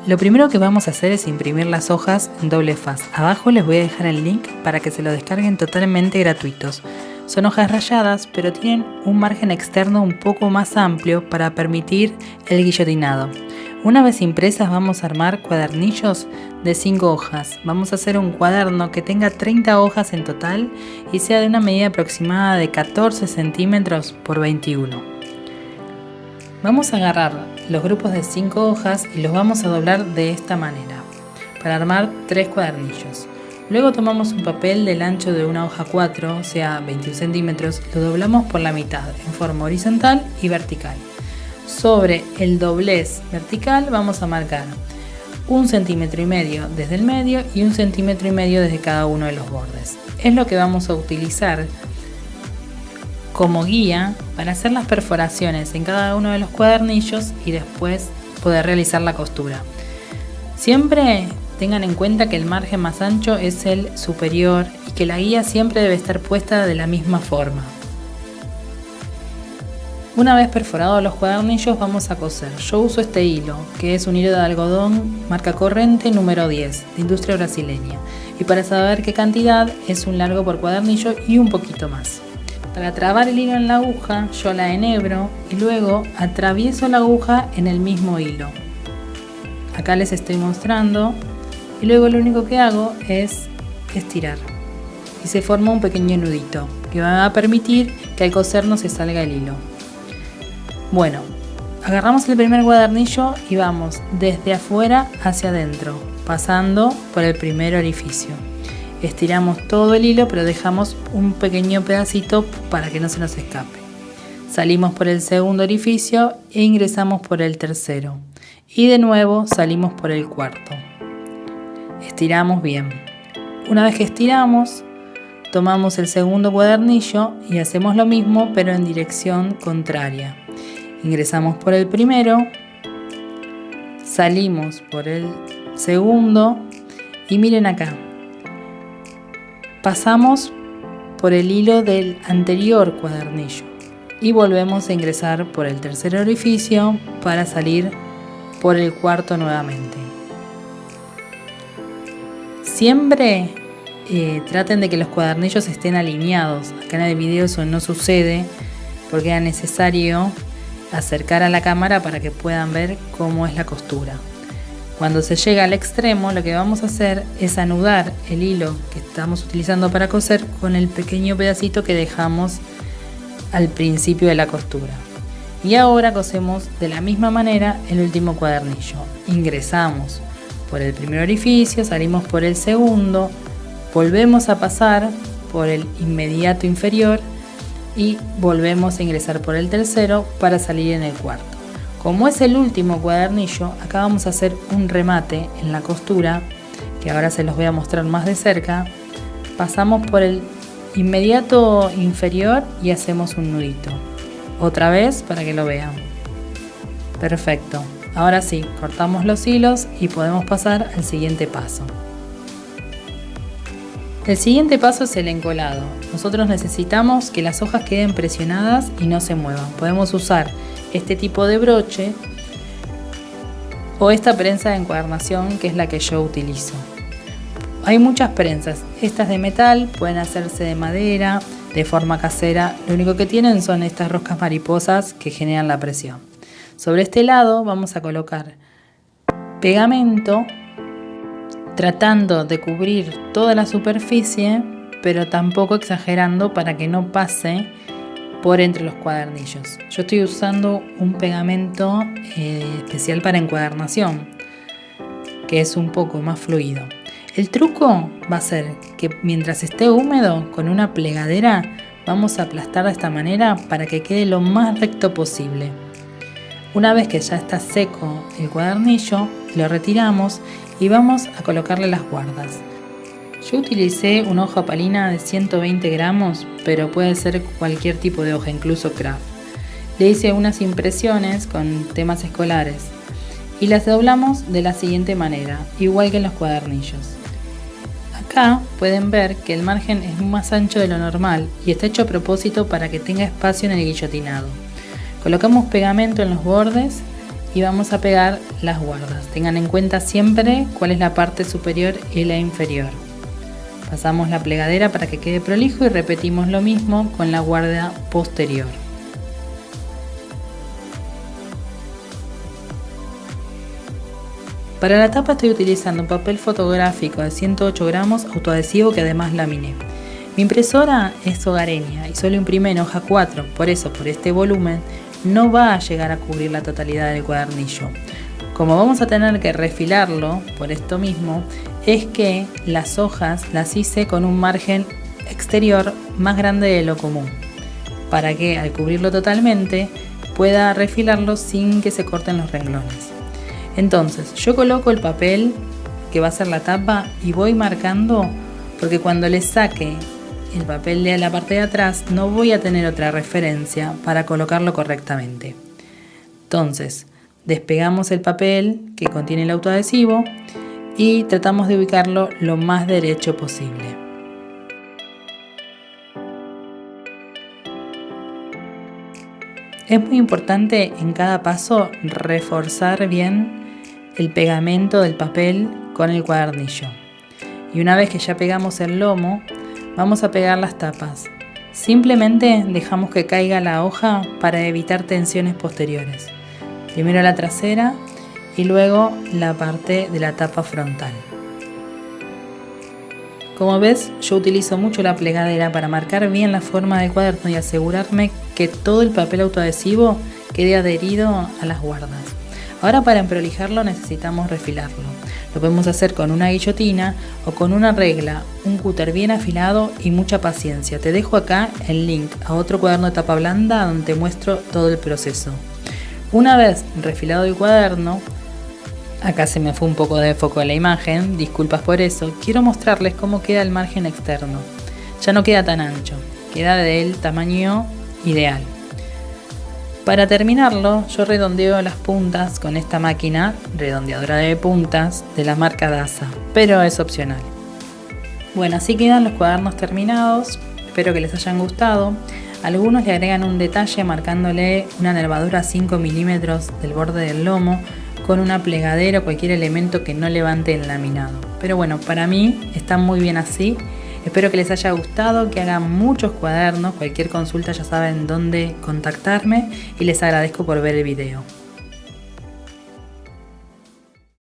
Lo primero que vamos a hacer es imprimir las hojas en doble faz. Abajo les voy a dejar el link para que se lo descarguen totalmente gratuitos. Son hojas rayadas, pero tienen un margen externo un poco más amplio para permitir el guillotinado. Una vez impresas vamos a armar cuadernillos de 5 hojas. Vamos a hacer un cuaderno que tenga 30 hojas en total y sea de una medida aproximada de 14 centímetros por 21. Vamos a agarrar los grupos de 5 hojas y los vamos a doblar de esta manera para armar 3 cuadernillos. Luego tomamos un papel del ancho de una hoja 4, o sea 21 centímetros, lo doblamos por la mitad en forma horizontal y vertical. Sobre el doblez vertical vamos a marcar 1,5 centímetros desde el medio y 1,5 centímetros desde cada uno de los bordes. Es lo que vamos a utilizar como guía para hacer las perforaciones en cada uno de los cuadernillos y después poder realizar la costura. Siempre tengan en cuenta que el margen más ancho es el superior y que la guía siempre debe estar puesta de la misma forma. Una vez perforados los cuadernillos vamos a coser. Yo uso este hilo, que es un hilo de algodón marca corriente número 10, de industria brasileña. Y para saber qué cantidad es un largo por cuadernillo y un poquito más. Para trabar el hilo en la aguja, yo la enhebro y luego atravieso la aguja en el mismo hilo. Acá les estoy mostrando y luego lo único que hago es estirar. Y se forma un pequeño nudito que va a permitir que al coser no se salga el hilo. Bueno, agarramos el primer cuadernillo y vamos desde afuera hacia adentro, pasando por el primer orificio. Estiramos todo el hilo, pero dejamos un pequeño pedacito para que no se nos escape. Salimos por el segundo orificio e ingresamos por el tercero. Y de nuevo salimos por el cuarto. Estiramos bien. Una vez que estiramos, tomamos el segundo cuadernillo y hacemos lo mismo, pero en dirección contraria. Ingresamos por el primero, salimos por el segundo y miren acá. Pasamos por el hilo del anterior cuadernillo y volvemos a ingresar por el tercer orificio para salir por el cuarto nuevamente. Siempre traten de que los cuadernillos estén alineados. Acá en el video eso no sucede porque era necesario acercar a la cámara para que puedan ver cómo es la costura. Cuando se llega al extremo, lo que vamos a hacer es anudar el hilo que estamos utilizando para coser con el pequeño pedacito que dejamos al principio de la costura. Y ahora cosemos de la misma manera el último cuadernillo. Ingresamos por el primer orificio, salimos por el segundo, volvemos a pasar por el inmediato inferior y volvemos a ingresar por el tercero para salir en el cuarto. Como es el último cuadernillo, acá vamos a hacer un remate en la costura, que ahora se los voy a mostrar más de cerca. Pasamos por el inmediato inferior y hacemos un nudito. Otra vez para que lo vean. Perfecto. Ahora sí, cortamos los hilos y podemos pasar al siguiente paso. El siguiente paso es el encolado. Nosotros necesitamos que las hojas queden presionadas y no se muevan. Podemos usar este tipo de broche o esta prensa de encuadernación, que es la que yo utilizo. Hay muchas prensas, estas de metal, pueden hacerse de madera, de forma casera. Lo único que tienen son estas roscas mariposas que generan la presión. Sobre este lado vamos a colocar pegamento, tratando de cubrir toda la superficie, pero tampoco exagerando para que no pase por entre los cuadernillos. Yo estoy usando un pegamento especial para encuadernación, que es un poco más fluido. El truco va a ser que mientras esté húmedo, con una plegadera vamos a aplastar de esta manera para que quede lo más recto posible. Una vez que ya está seco el cuadernillo, lo retiramos y vamos a colocarle las guardas. Yo utilicé una hoja opalina de 120 gramos, pero puede ser cualquier tipo de hoja, incluso craft. Le hice unas impresiones con temas escolares y las doblamos de la siguiente manera, igual que en los cuadernillos. Acá pueden ver que el margen es más ancho de lo normal y está hecho a propósito para que tenga espacio en el guillotinado. Colocamos pegamento en los bordes y vamos a pegar las guardas. Tengan en cuenta siempre cuál es la parte superior y la inferior. Pasamos la plegadera para que quede prolijo y repetimos lo mismo con la guarda posterior. Para la tapa estoy utilizando un papel fotográfico de 108 gramos autoadhesivo que además laminé. Mi impresora es hogareña y solo imprime en hoja 4, por eso por este volumen no va a llegar a cubrir la totalidad del cuadernillo. Como vamos a tener que refilarlo, por esto mismo, es que las hojas las hice con un margen exterior más grande de lo común, para que al cubrirlo totalmente pueda refilarlo sin que se corten los renglones. Entonces yo coloco el papel que va a ser la tapa y voy marcando, porque cuando le saque el papel de la parte de atrás no voy a tener otra referencia para colocarlo correctamente. Entonces despegamos el papel que contiene el autoadhesivo y tratamos de ubicarlo lo más derecho posible. Es muy importante en cada paso reforzar bien el pegamento del papel con el cuadernillo. Y una vez que ya pegamos el lomo, vamos a pegar las tapas. Simplemente dejamos que caiga la hoja para evitar tensiones posteriores. Primero la trasera y luego la parte de la tapa frontal. Como ves, yo utilizo mucho la plegadera para marcar bien la forma del cuaderno y asegurarme que todo el papel autoadhesivo quede adherido a las guardas. Ahora para emprolijarlo necesitamos refilarlo. Lo podemos hacer con una guillotina o con una regla, un cúter bien afilado y mucha paciencia. Te dejo acá el link a otro cuaderno de tapa blanda donde te muestro todo el proceso. Una vez refilado el cuaderno, acá se me fue un poco de foco de la imagen, disculpas por eso, quiero mostrarles cómo queda el margen externo. Ya no queda tan ancho, queda del tamaño ideal. Para terminarlo, yo redondeo las puntas con esta máquina redondeadora de puntas de la marca Dasa, pero es opcional. Bueno, así quedan los cuadernos terminados, espero que les hayan gustado. Algunos le agregan un detalle marcándole una nervadura 5 milímetros del borde del lomo con una plegadera o cualquier elemento que no levante el laminado. Pero bueno, para mí está muy bien así. Espero que les haya gustado, que hagan muchos cuadernos. Cualquier consulta ya saben dónde contactarme y les agradezco por ver el video.